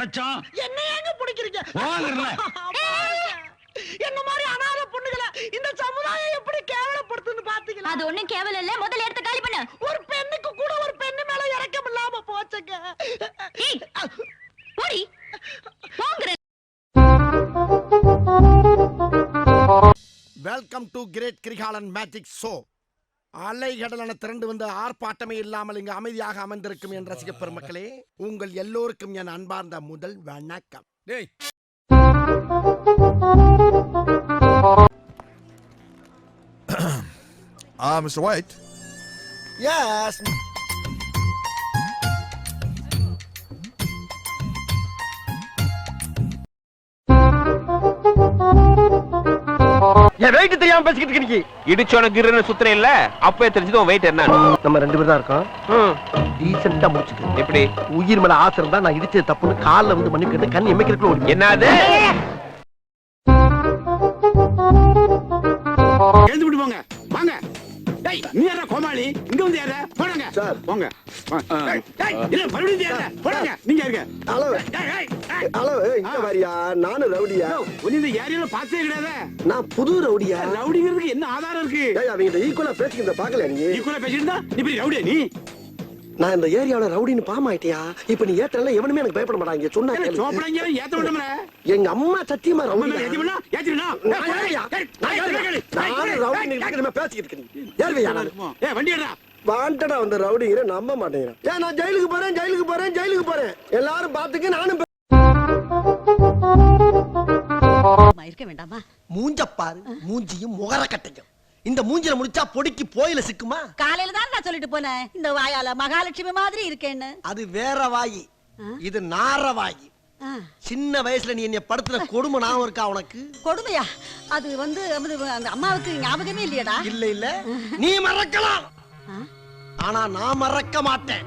மச்சான். என்ன ஏங்க பிடிக்கிறீங்க? போங்கறல. என்ன மாதிரி அனாதை பொண்ணுகளை இந்த சமுதாயம் எப்படி கேவலப்படுத்துன்னு பாத்தீங்களா? அது ஒண்ணும் கேவலம் இல்ல. முதல்ல எடுத்து காலி பண்ணு. ஒரு பெண்ணுக்கு கூட ஒரு பெண்ணு மேல இரக்கம் இல்லாம போச்சுங்க. போடி. போங்கற. Welcome to great Kirikalan magic show. அலைகடலான திரண்டு வந்து ஆர்ப்பாட்டமே இல்லாமல் இங்கு அமைதியாக அமர்ந்திருக்கும் என் ரசிக பெருமக்களே, உங்கள் எல்லோருக்கும் என் அன்பார்ந்த முதல் வணக்கம். Mr. White. Yes. என் வெயிட் தெரியாம பேசிக்கிட்டு இருக்கீங்க. இடிச்சோன கிருன்னு சுத்துற இல்ல, அப்பவே தெரிஞ்சது உன் வெயிட் என்ன. நம்ம ரெண்டு பேரும் தான் இருக்கோம். டீசென்ட்டா முடிச்சுக்க. எப்படி? உயிர் மேல ஆசை இருந்தா நான் இடிச்சது தப்புன்னு கால்ல வந்து மன்னிப்பு கேட்டு கண் எமைக்கிறதுக்குள்ள ஓடி. என்னது? எழுந்து விட்டு போங்க. வாங்க. டேய், நீ யாரா கோமாளி? இங்க வந்து யாரா? போடுங்க. சார் போங்க. டேய், இல்ல மறுபடியும் யாரா? போடுங்க. நீங்க யாருங்க? ஹலோ. ஹலோ, இங்க வரியா? நானும் ரவுடியா? ஒண்ணு இந்த ஏரியால பார்த்தே கிடையாது. நான் புது ரவுடியா? ரவுடிங்கிறதுக்கு என்ன ஆதாரம் இருக்கு? ஏய், அவங்க ஈக்குவலா பேசிக்கிறத பாக்கல நீ? ஈக்குவலா பேசிட்டு இருந்தா நீ பெரிய ரவுடியா நீ? நான் இந்த ஏரியாவுல ரவுடின்னு பாமாயிட்டியா? இப்ப நீ ஏத்தறல எவனுமே எனக்கு பயப்பட மாட்டாங்க. சொன்னா கேளு. சோப்படாங்க ஏத்த விடமல. எங்க அம்மா சத்தியமா ரவுடி. ஏத்தினா ஏத்தினா. நான் ரவுடி நீங்க பேசிக்கிட்டு இருக்கீங்க. யாருயா நான்? ஏய் வண்டி ஏறா. வாண்டடா வந்த ரவுடிங்கற நம்ப மாட்டேங்கிறேன். ஏன் நான் ஜெயிலுக்கு போறேன். எல்லாரும் பாத்துக்க நானும் இருக்க வேண்டாமா? மூஞ்ச பாரு. மூஞ்சியும் முகர கட்டையும். இந்த மூஞ்சில முடிச்சா பொடிக்கு போயில சிக்குமா? காலையில தான் நான் சொல்லிட்டு போனேன், இந்த வாயால மகாலட்சுமி மாதிரி இருக்கேன்னு. அது வேற வாயி, இது நார வாயி. சின்ன வயசுல நீ என்னைய படுத்துற கொடுமை ஞாபகம் இருக்கா உனக்கு? கொடுமையா? அது வந்து அந்த அம்மாவுக்கு ஞாபகமே இல்லையடா. இல்ல நீ மறக்கலாம், ஆனா நான் மறக்க மாட்டேன்.